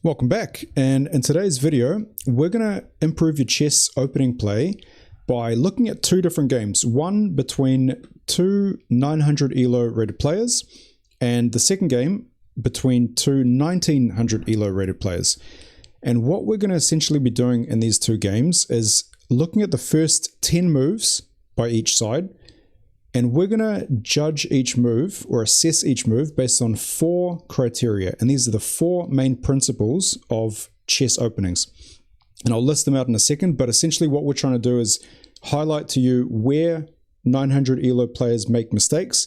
Welcome back, and in today's video we're going to improve your chess opening play by looking at two different games, one between two 900 ELO rated players and the second game between two 1900 ELO rated players. And what we're going to essentially be doing in these two games is looking at the first 10 moves by each side, and we're going to judge each move or assess each move based on 4 criteria. And these are the 4 main principles of chess openings. And I'll list them out in a second, but essentially what we're trying to do is highlight to you where 900 ELO players make mistakes,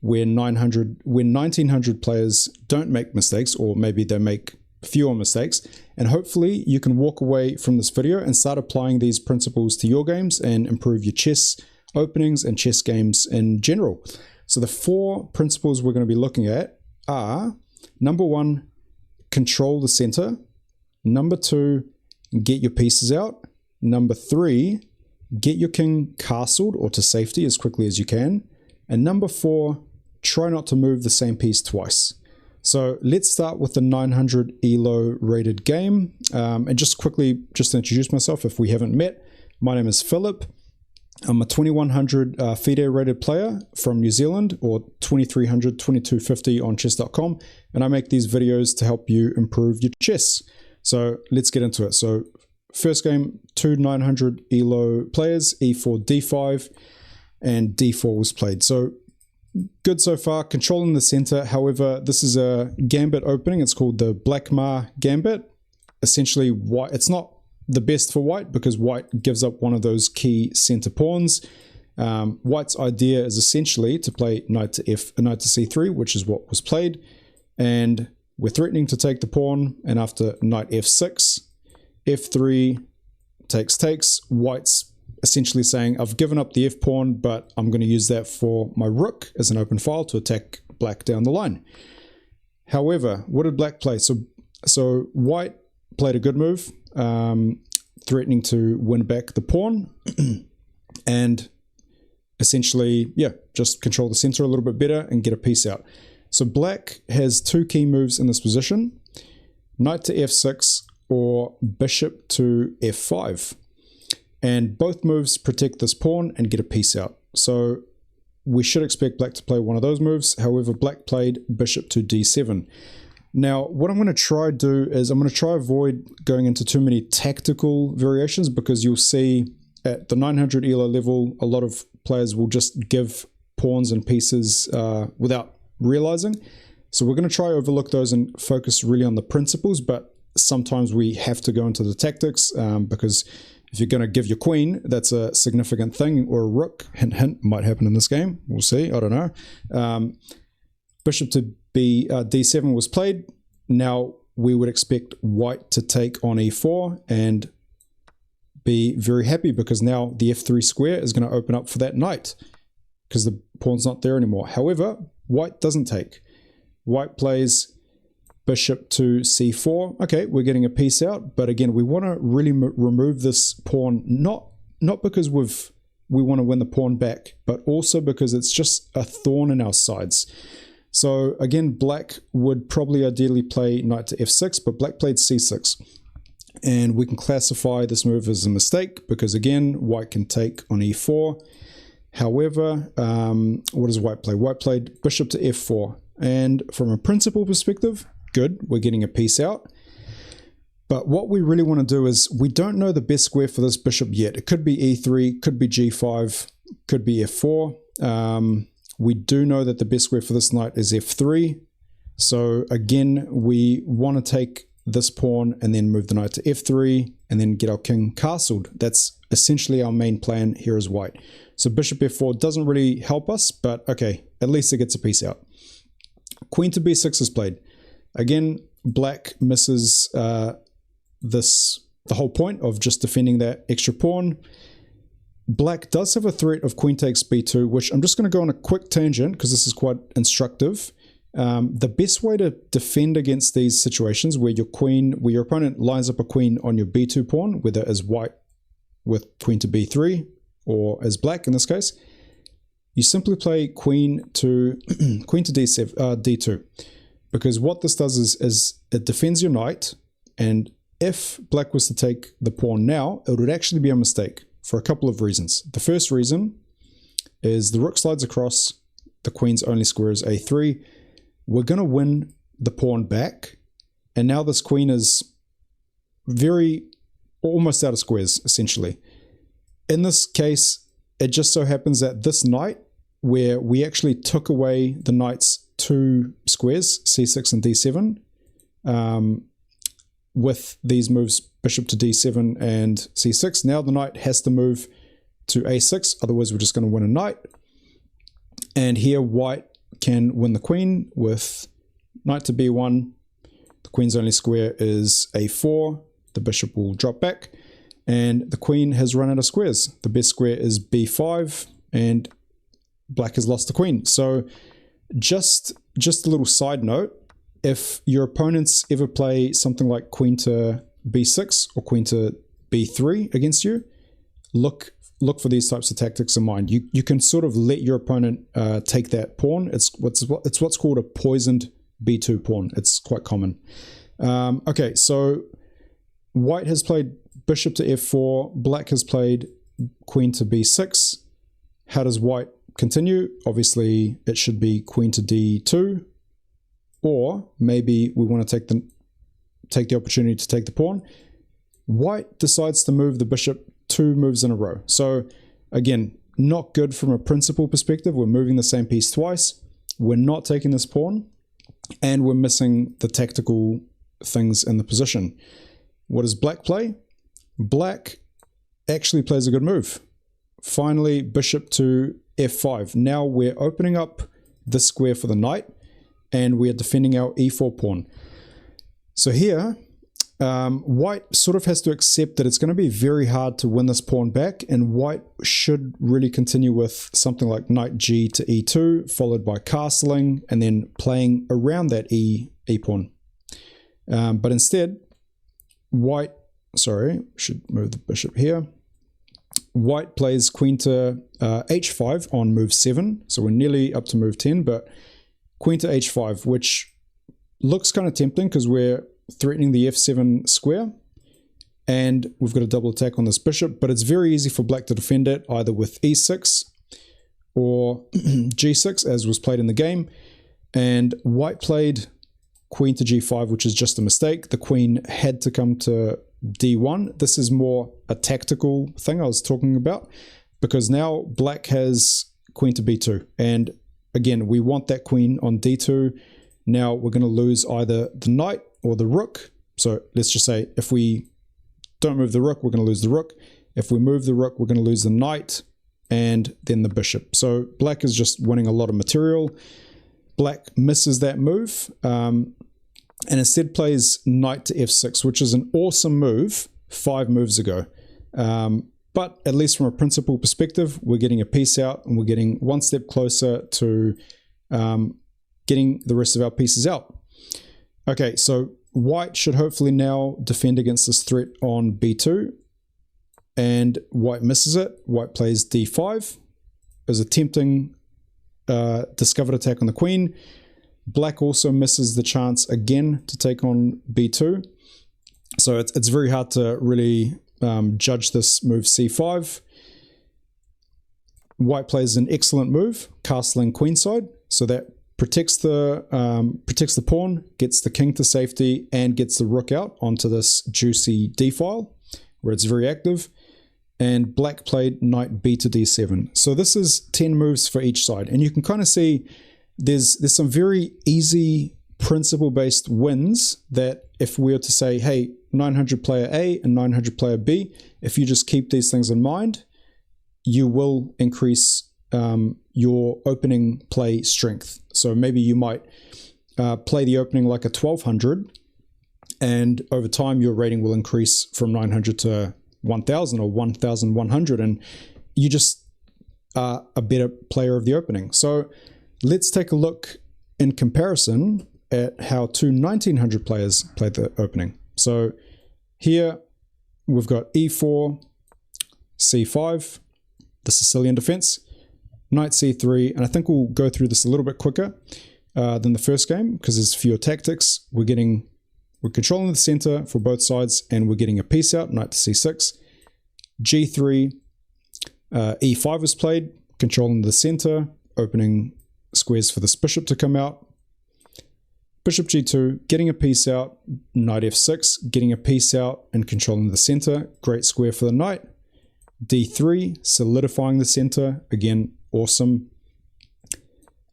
where 1900 players don't make mistakes, or maybe they make fewer mistakes. And hopefully you can walk away from this video and start applying these principles to your games and improve your chess openings and chess games in general. So the 4 principles we're going to be looking at are: number 1, control the center; number 2, get your pieces out; number 3, get your king castled or to safety as quickly as you can; and number 4, try not to move the same piece twice. So let's start with the 900 ELO rated game. And just quickly, just to introduce myself if we haven't met, my name is Philip. I'm a 2100 FIDE rated player from New Zealand, or 2300, 2250 on chess.com, and I make these videos to help you improve your chess. So let's get into it. So first game, two 900 ELO players, e4, d5, and d4 was played. So good so far, controlling the center. However, this is a gambit opening. It's called the Black Ma Gambit. Essentially, white. It's not the best for white because white gives up one of those key center pawns. White's idea is essentially to play knight to c3, which is what was played, and we're threatening to take the pawn. And after knight f6, f3 takes. White's essentially saying, I've given up the f pawn, but I'm going to use that for my rook as an open file to attack black down the line. However, what did black play? So white played a good move, threatening to win back the pawn and essentially, just control the center a little bit better and get a piece out. So black has 2 key moves in this position: knight to f6 or bishop to f5. And both moves protect this pawn and get a piece out. So we should expect black to play one of those moves. However, black played bishop to d7. Now, what I'm going to try to do is I'm going to try avoid going into too many tactical variations, because you'll see at the 900 ELO level, a lot of players will just give pawns and pieces without realizing. So we're going to try to overlook those and focus really on the principles, but sometimes we have to go into the tactics because if you're going to give your queen, that's a significant thing, or a rook, hint, hint, might happen in this game. We'll see, I don't know. Bishop to d7 was played. Now we would expect white to take on e4 and be very happy, because now the f3 square is going to open up for that knight because the pawn's not there anymore. However, white doesn't take. White plays bishop to c4. Okay, we're getting a piece out, but again, we want to really remove this pawn, not because we want to win the pawn back, but also because it's just a thorn in our sides. So again, black would probably ideally play knight to f6, but black played c6. And we can classify this move as a mistake because, again, white can take on e4. However, what does white play? White played bishop to f4. And from a principle perspective, good, we're getting a piece out. But what we really want to do is, we don't know the best square for this bishop yet. It could be e3, could be g5, could be f4. We do know that the best square for this knight is f3. So again, we want to take this pawn and then move the knight to f3 and then get our king castled. That's essentially our main plan here as white. So bishop f4 doesn't really help us, but okay, at least it gets a piece out. Queen to b6 is played. Again, black misses the whole point of just defending that extra pawn. Black does have a threat of queen takes b2, which I'm just going to go on a quick tangent because this is quite instructive. The best way to defend against these situations where your opponent lines up a queen on your b2 pawn, whether as white with queen to b3 or as black in this case, you simply play queen to d2. Because what this does is it defends your knight, And if black was to take the pawn now, it would actually be a mistake for a couple of reasons. The first reason is the rook slides across, the queen's only square is a3. We're going to win the pawn back, and now this queen is almost out of squares, essentially. In this case, it just so happens that this knight, where we actually took away the knight's two squares, c6 and d7, with these moves bishop to d7 and c6, now the knight has to move to a6, otherwise we're just going to win a knight. And here white can win the queen with knight to b1, the queen's only square is a4, the bishop will drop back, and the queen has run out of squares. The best square is b5, and black has lost the queen. So just a little side note, if your opponents ever play something like queen to b6 or queen to b3 against you, look for these types of tactics in mind. You can sort of let your opponent take that pawn. It's what's called a poisoned b2 pawn. It's quite common. Okay, so white has played bishop to f4, black has played queen to b6. How does white continue? Obviously, it should be queen to d2, or maybe we want to take the opportunity to take the pawn. White decides to move the bishop 2 moves in a row. So again, not good from a principle perspective. We're moving the same piece twice. We're not taking this pawn, and we're missing the tactical things in the position. What does black play? Black actually plays a good move. Finally, bishop to f5. Now we're opening up this square for the knight, and we are defending our e4 pawn. So here, white sort of has to accept that it's going to be very hard to win this pawn back, and white should really continue with something like knight g to e2, followed by castling, and then playing around that e pawn. But instead, should move the bishop here. White plays queen to h5 on move 7, so we're nearly up to move 10, but queen to h5, which looks kind of tempting because we're threatening the f7 square, and we've got a double attack on this bishop, but it's very easy for black to defend it, either with e6 or g6, as was played in the game. And white played queen to g5, which is just a mistake. The queen had to come to d1. This is more a tactical thing I was talking about, because now black has queen to b2, and again, we want that queen on d2. Now we're going to lose either the knight or the rook. So let's just say if we don't move the rook, we're going to lose the rook. If we move the rook, we're going to lose the knight and then the bishop. So black is just winning a lot of material. Black misses that move, and instead plays knight to f6, which is an awesome move 5 moves ago. But at least from a principle perspective, we're getting a piece out, and we're getting one step closer to getting the rest of our pieces out. Okay, so white should hopefully now defend against this threat on b2, and white misses it. White plays d5 as a tempting discovered attack on the queen. Black also misses the chance again to take on b2. So it's very hard to really judge this move c5. White plays an excellent move, castling queenside, so that protects the pawn, gets the king to safety, and gets the rook out onto this juicy d file where it's very active. And black played knight b to d7. So this is 10 moves for each side, and you can kind of see there's some very easy principle-based wins that if we were to say, hey, 900 player A and 900 player B, if you just keep these things in mind, you will increase your opening play strength. So maybe you might play the opening like a 1200, and over time your rating will increase from 900 to 1000 or 1100, and you just are a better player of the opening. So let's take a look in comparison at how two 1900 players played the opening. So here we've got e4, c5, the Sicilian defense, knight c3, and I think we'll go through this a little bit quicker than the first game because there's fewer tactics. We're getting we're controlling the center for both sides, and we're getting a piece out, knight to c6. g3, e5 was played, controlling the center, opening squares for this bishop to come out. Bishop g2, getting a piece out, knight f6, getting a piece out and controlling the center, great square for the knight. d3, solidifying the center, again, awesome.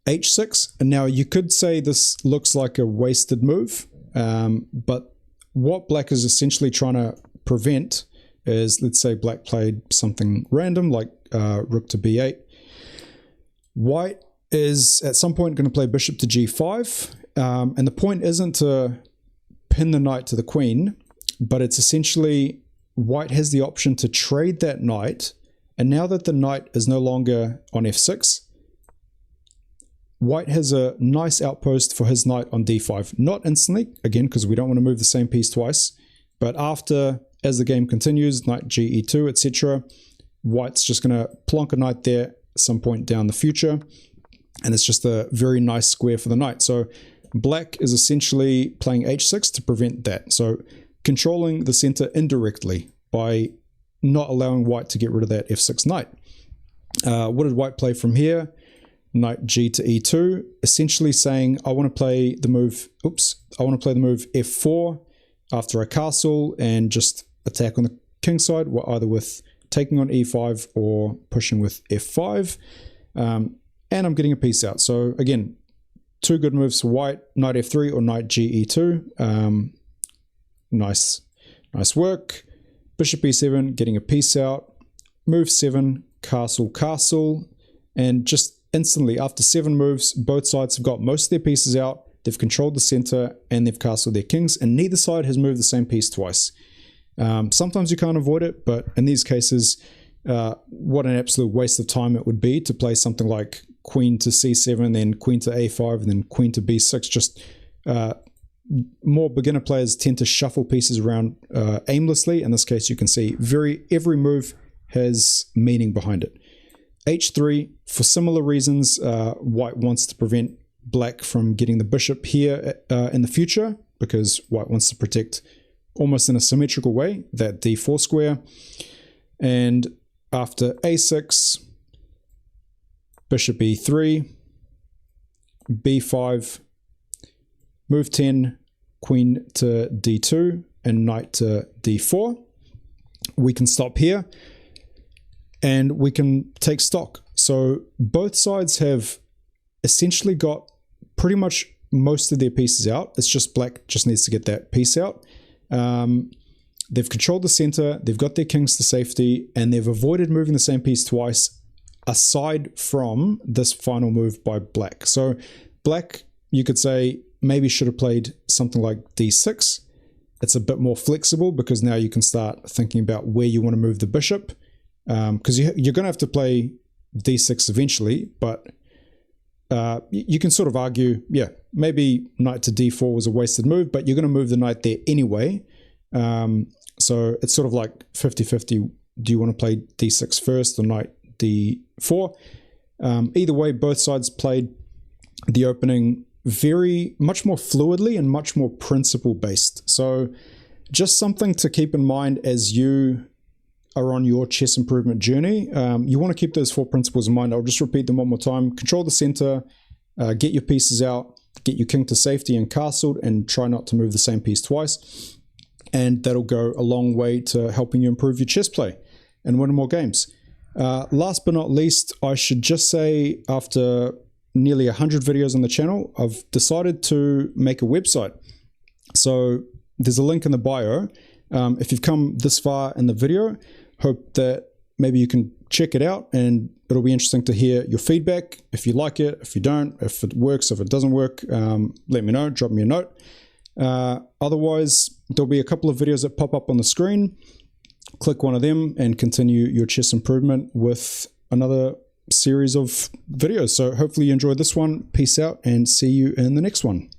h6, and now you could say this looks like a wasted move, but what black is essentially trying to prevent is, let's say black played something random like rook to b8. White is at some point going to play bishop to g5, and the point isn't to pin the knight to the queen, but it's essentially white has the option to trade that knight, and now that the knight is no longer on f6, white has a nice outpost for his knight on d5. Not instantly, again, because we don't want to move the same piece twice, but after, as the game continues, knight g e2, etc., white's just going to plonk a knight there at some point down the future, and it's just a very nice square for the knight. So black is essentially playing h6 to prevent that. So controlling the center indirectly by not allowing white to get rid of that f6 knight. What did white play from here? Knight g to e2, essentially saying I want to play the move, I want to play the move f4 after I castle and just attack on the king side, either with taking on e5 or pushing with f5, and I'm getting a piece out. So again, two good moves for white, knight f3 or knight g e2. Nice work. Bishop e7, getting a piece out. Move 7, castle, castle, and just instantly after 7 moves, both sides have got most of their pieces out. They've controlled the center and they've castled their kings, and neither side has moved the same piece twice. Sometimes you can't avoid it, but in these cases, what an absolute waste of time it would be to play something like queen to c7, then queen to a5, and then queen to b6. Just more beginner players tend to shuffle pieces around aimlessly. In this case, you can see every move has meaning behind it. h3, for similar reasons, white wants to prevent black from getting the bishop here in the future, because white wants to protect almost in a symmetrical way that d4 square. And after a6, bishop e3, b5, move 10, queen to d2, and knight to d4. We can stop here and we can take stock. So both sides have essentially got pretty much most of their pieces out. It's just black just needs to get that piece out. They've controlled the center, they've got their kings to safety, and they've avoided moving the same piece twice, aside from this final move by black. So black, you could say, maybe should have played something like d6. It's a bit more flexible because now you can start thinking about where you want to move the bishop, because you're going to have to play d6 eventually, but you can sort of argue, yeah, maybe knight to d4 was a wasted move, but you're going to move the knight there anyway. So it's sort of like 50-50. Do you want to play d6 first or knight d4? Either way, both sides played the opening much more fluidly and much more principle based. So just something to keep in mind as you are on your chess improvement journey. You want to keep those 4 principles in mind. I'll just repeat them one more time. Control the center, get your pieces out, get your king to safety and castled, and try not to move the same piece twice. And that'll go a long way to helping you improve your chess play and win more games. Last but not least, I should just say, after nearly 100 videos on the channel, I've decided to make a website. So there's a link in the bio. If you've come this far in the video, hope that maybe you can check it out, and it'll be interesting to hear your feedback. If you like it, if you don't, if it works, if it doesn't work, let me know, drop me a note. Otherwise, there'll be a couple of videos that pop up on the screen. Click one of them and continue your chess improvement with another series of videos. So hopefully you enjoyed this one. Peace out and see you in the next one.